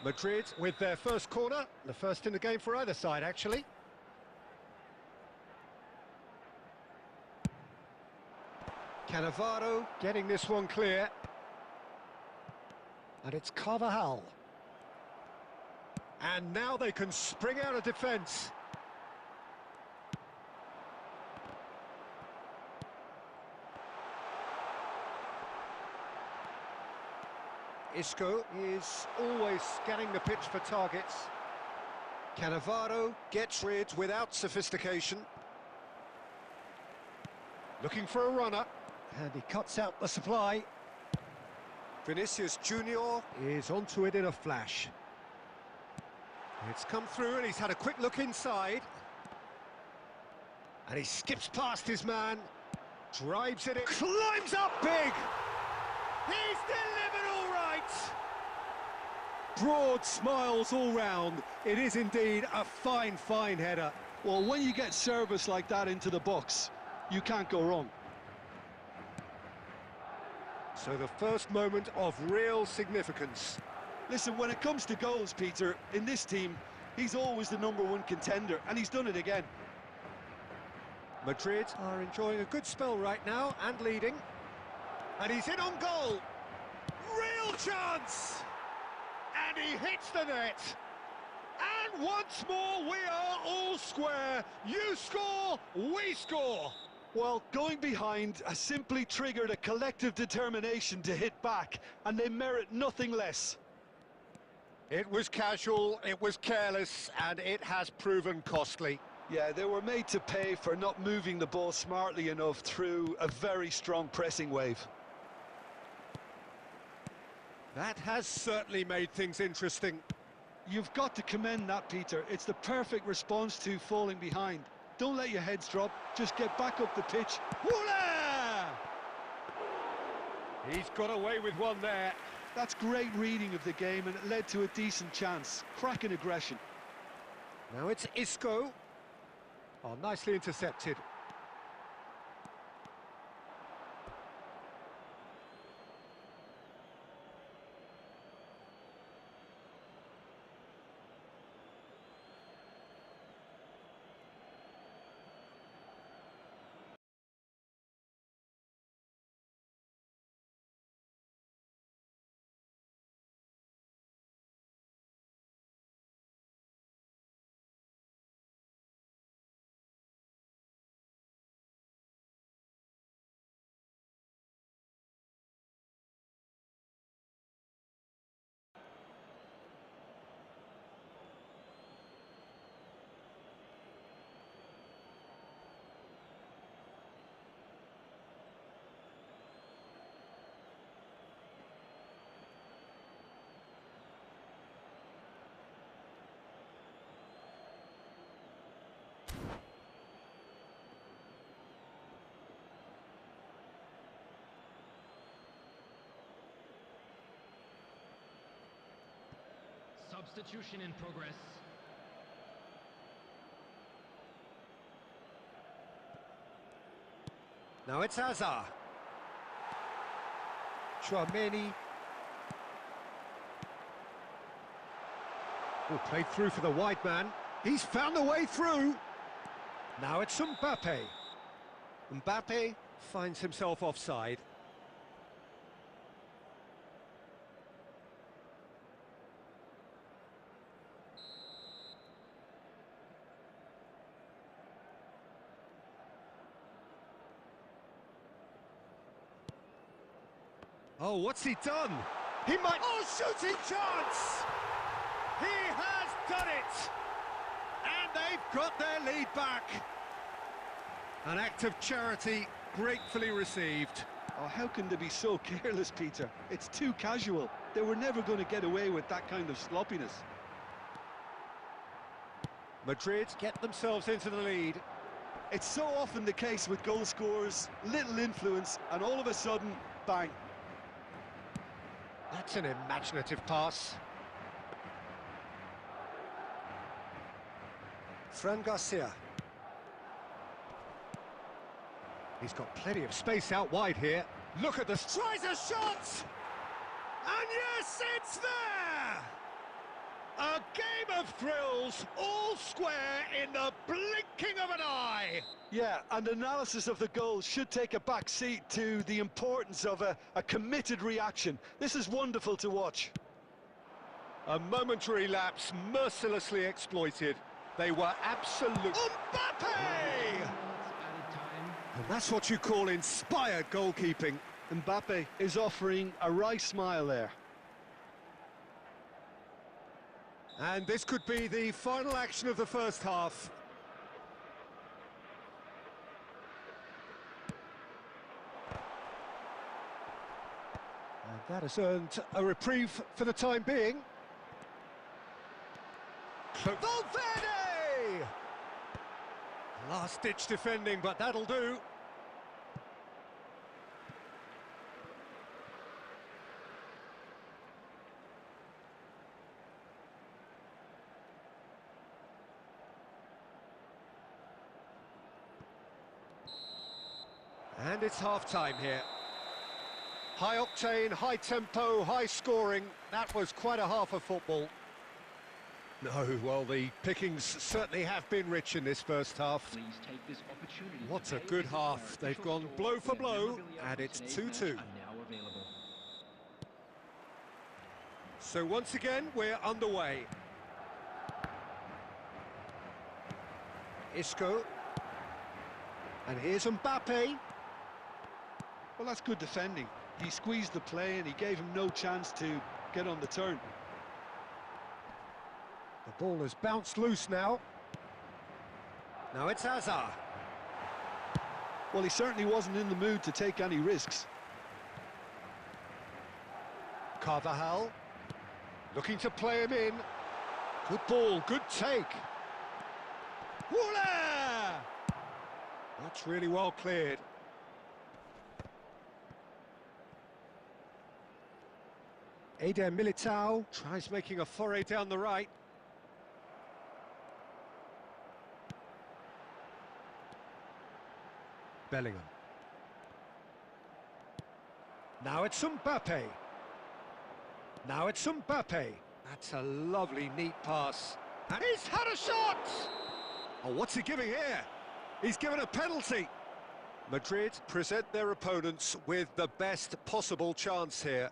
Madrid with their first corner, the first in the game for either side, actually. Cannavaro getting this one clear. And it's Carvajal. And now they can spring out of defence. Isco is always scanning the pitch for targets. Cannavaro gets rid without sophistication. Looking for a runner. And he cuts out the supply. Vinicius Junior is onto it in a flash. It's come through and he's had a quick look inside. And he skips past his man. Drives it in. Climbs up big! He's delivered all right! Broad smiles all round. It is indeed a fine, fine header. Well, when you get service like that into the box, you can't go wrong. So the first moment of real significance. Listen, when it comes to goals, Peter, in this team, he's always the #1 contender, and he's done it again. Madrid are enjoying a good spell right now and leading. And he's in on goal. Real chance! And he hits the net. And once more, we are all square. You score, we score. Well, going behind has simply triggered a collective determination to hit back, and they merit nothing less. It was casual, it was careless, and it has proven costly. Yeah, they were made to pay for not moving the ball smartly enough through a very strong pressing wave. That has certainly made things interesting. You've got to commend that, Peter. It's the perfect response to falling behind. Don't let your heads drop, just get back up the pitch. Voila! He's got away with one there. That's great reading of the game, and it led to a decent chance. Cracking aggression. Now it's Isco. Oh, nicely intercepted. Substitution in progress. Now it's Hazard. Chouameni. Oh, played through for the wide man. He's found the way through. Now it's Mbappe. Mbappe finds himself offside. Oh, what's he done? He might... Oh, shooting chance! He has done it! And they've got their lead back. An act of charity gratefully received. Oh, how can they be so careless, Peter? It's too casual. They were never going to get away with that kind of sloppiness. Madrid get themselves into the lead. It's so often the case with goal scorers, little influence, and all of a sudden, bang. That's an imaginative pass. Fran Garcia. He's got plenty of space out wide here. Look at this. Tries a shot! And yes, it's there! A game of thrills, all square in the blinking of an eye. Yeah, and analysis of the goal should take a back seat to the importance of a committed reaction. This is wonderful to watch. A momentary lapse mercilessly exploited. They were absolute... Mbappe! And that's what you call inspired goalkeeping. Mbappe is offering a wry smile there. And this could be the final action of the first half. And that has earned a reprieve for the time being. Valverde! Last-ditch defending, but that'll do. And it's half-time here. High octane, high tempo, high scoring. That was quite a half of football. No, well, the pickings certainly have been rich in this first half. Please take this opportunity. What a good half. They've gone blow for blow, and it's 2-2. So once again, we're underway. Isco. And here's Mbappe. Well, that's good defending. He squeezed the play and he gave him no chance to get on the turn. The ball has bounced loose now. Now it's Hazard. Well, he certainly wasn't in the mood to take any risks. Carvajal. Looking to play him in. Good ball, good take. Voila! That's really well cleared. Eder Militao tries making a foray down the right. Bellingham. Now it's Mbappe. Now it's Mbappe. That's a lovely, neat pass. And he's had a shot! Oh, what's he giving here? He's given a penalty. Madrid present their opponents with the best possible chance here.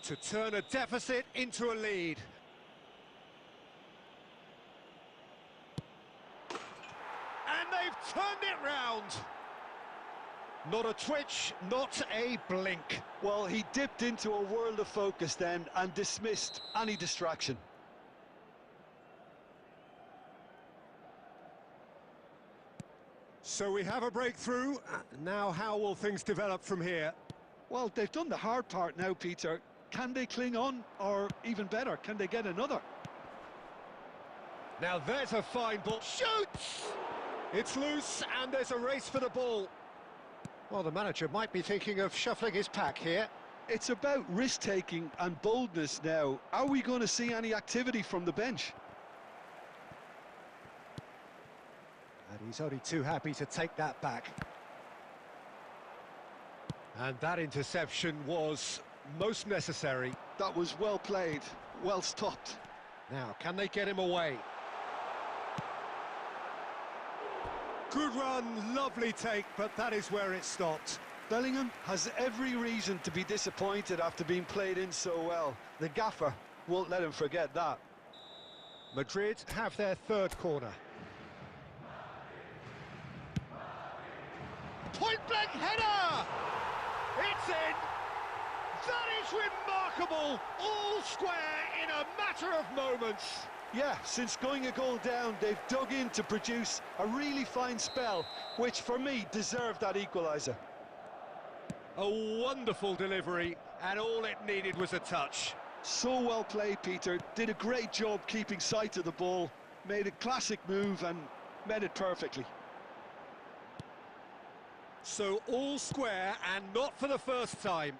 To turn a deficit into a lead. And they've turned it round. Not a twitch, not a blink. Well, he dipped into a world of focus then and dismissed any distraction. So we have a breakthrough. Now how will things develop from here? Well, they've done the hard part now, Peter. Can they cling on, or even better, can they get another? Now there's a fine ball. Shoots! It's loose, and there's a race for the ball. Well, the manager might be thinking of shuffling his pack here. It's about risk-taking and boldness now. Are we going to see any activity from the bench? And he's only too happy to take that back. And that interception was most necessary. That was well played, well stopped. Now, can they get him away? Good run, lovely take, but that is where it stopped. Bellingham has every reason to be disappointed after being played in so well. The gaffer won't let him forget that. Madrid have their third corner. Point-blank header! It's in! That is remarkable! All square in a matter of moments. Yeah, since going a goal down, they've dug in to produce a really fine spell, which for me deserved that equaliser. A wonderful delivery, and all it needed was a touch. So well played, Peter. Did a great job keeping sight of the ball, made a classic move and met it perfectly. So all square, and not for the first time.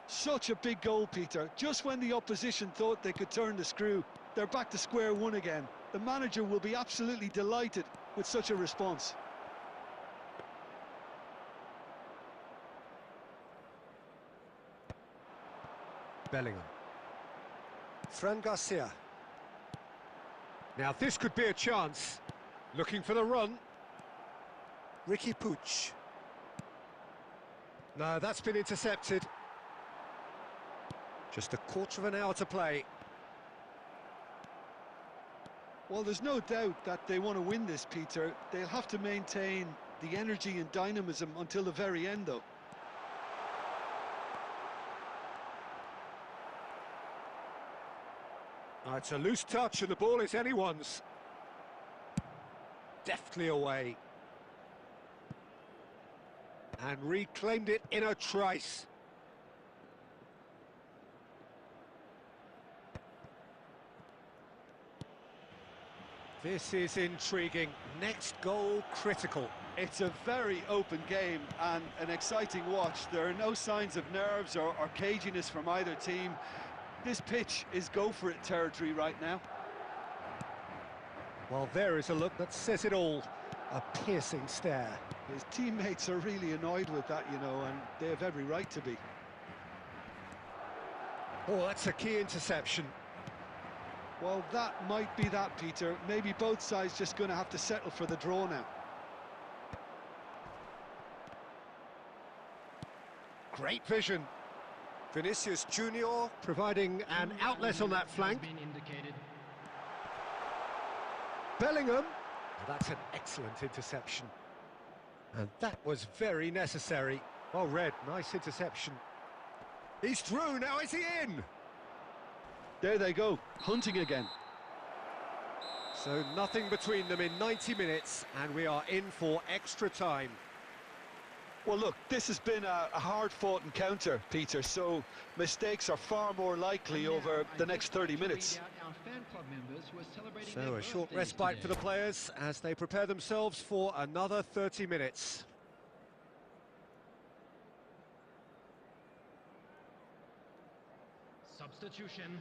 Such a big goal, Peter. Just when the opposition thought they could turn the screw, they're back to square one again. The manager will be absolutely delighted with such a response. Bellingham. Fran Garcia. Now this could be a chance. Looking for the run. Ricky Puig. No, that's been intercepted. Just a quarter of an hour to play. Well, there's no doubt that they want to win this, Peter. They'll have to maintain the energy and dynamism until the very end, though. It's a loose touch and the ball is anyone's. Deftly away. And reclaimed it in a trice. This is intriguing. Next goal critical. It's a very open game and an exciting watch. There are no signs of nerves or caginess from either team. This pitch is go-for-it territory right now. Well, there is a look that says it all. A piercing stare. His teammates are really annoyed with that, you know, and they have every right to be. Oh, that's a key interception. Well, that might be that, Peter. Maybe both sides just going to have to settle for the draw now. Great vision. Vinicius Junior providing an outlet on that flank. Bellingham. Well, that's an excellent interception. And that was very necessary. Well read, nice interception. He's through, now is he in? There they go, hunting again. So nothing between them in 90 minutes, and we are in for extra time. Well, look, this has been a hard-fought encounter, Peter, so mistakes are far more likely over the next 30 minutes. So a short respite for the players as they prepare themselves for another 30 minutes. Substitution.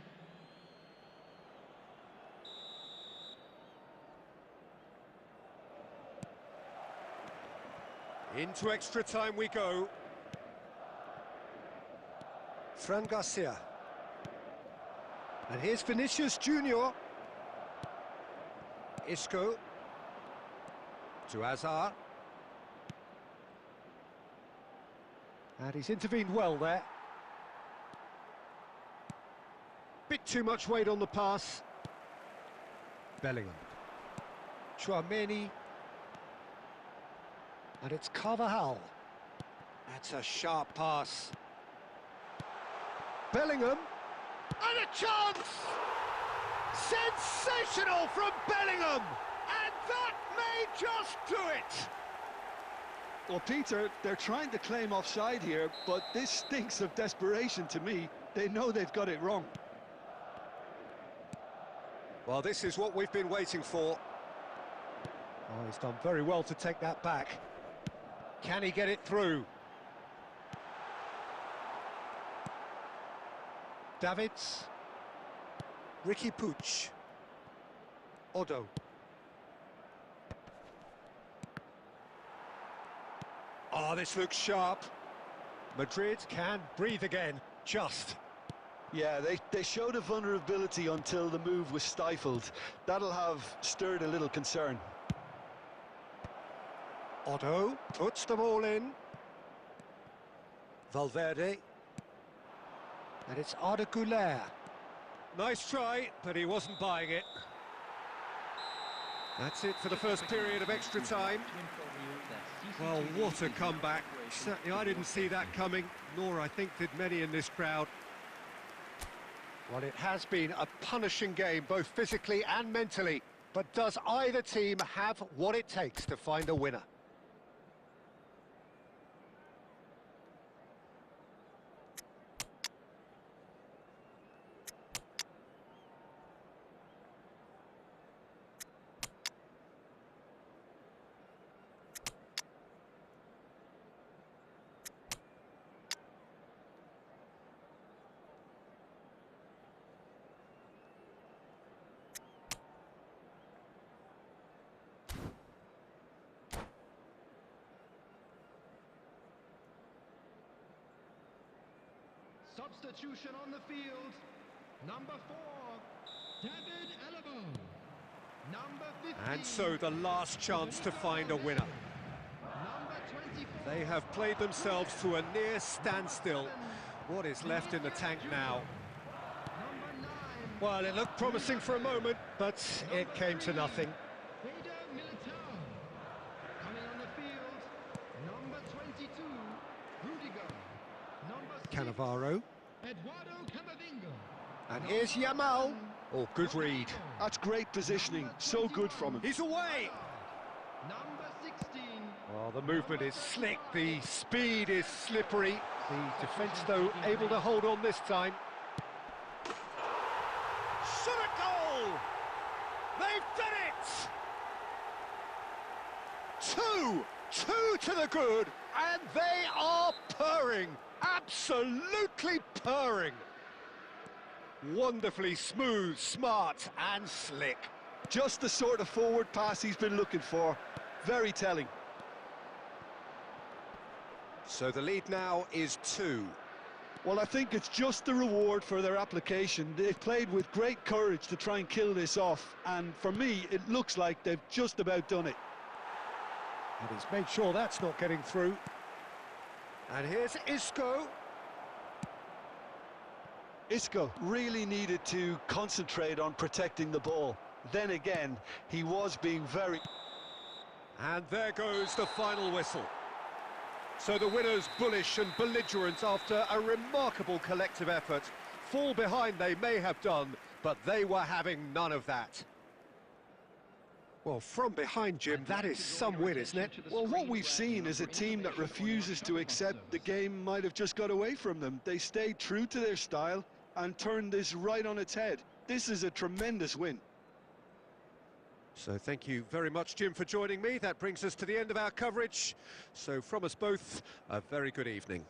Into extra time we go. Fran Garcia. And here's Vinicius Junior. Isco. To Hazard. And he's intervened well there. Bit too much weight on the pass. Bellingham. Chouameni. And it's Carvajal. That's a sharp pass. Bellingham. And a chance! Sensational from Bellingham! And that may just do it! Well, Peter, they're trying to claim offside here, but this stinks of desperation to me. They know they've got it wrong. Well, this is what we've been waiting for. Oh, he's done very well to take that back. Can he get it through? Davids. Ricky Puig. Odo. Oh, this looks sharp. Madrid can breathe again, just. Yeah, they showed a vulnerability until the move was stifled. That'll have stirred a little concern. Otto puts the ball in. Valverde. And it's Arda Güler. Nice try, but he wasn't buying it. That's it for the first period of extra time. Well, what a comeback. Certainly I didn't see that coming, nor I think did many in this crowd. Well, it has been a punishing game, both physically and mentally. But does either team have what it takes to find a winner? Substitution on the field. Number 4, David Alaba. Number 15. And so the last chance to find a winner. Number 24. They have played themselves to a near standstill. What is left in the tank now? Number 9. Well, it looked promising for a moment, but it came to nothing. Eder Militao. Coming on the field. Number 22, Rudiger. Number 6, Cannavaro. Eduardo Camavinga. And here's Yamal. Oh, good read. That's great positioning. So good from him. He's away. Number 16. Well, the movement is slick, the speed is slippery. The defence, though, able to hold on this time. Shot a goal! They've done it! Two to the good, and they are purring. Absolutely purring. Wonderfully smooth, smart and slick. Just the sort of forward pass he's been looking for. Very telling. So the lead now is 2. Well, I think it's just the reward for their application. They've played with great courage to try and kill this off, and for me, it looks like they've just about done it. And he's made sure that's not getting through. And here's Isco. Isco really needed to concentrate on protecting the ball. Then again, he was being very... And there goes the final whistle. So the winners, bullish and belligerent after a remarkable collective effort. Fall behind they may have done, but they were having none of that. Well, from behind, Jim, that is some win, isn't it? Well, what we've seen is a team that refuses to accept the game might have just got away from them. They stayed true to their style and turned this right on its head. This is a tremendous win. So thank you very much, Jim, for joining me. That brings us to the end of our coverage. So from us both, a very good evening.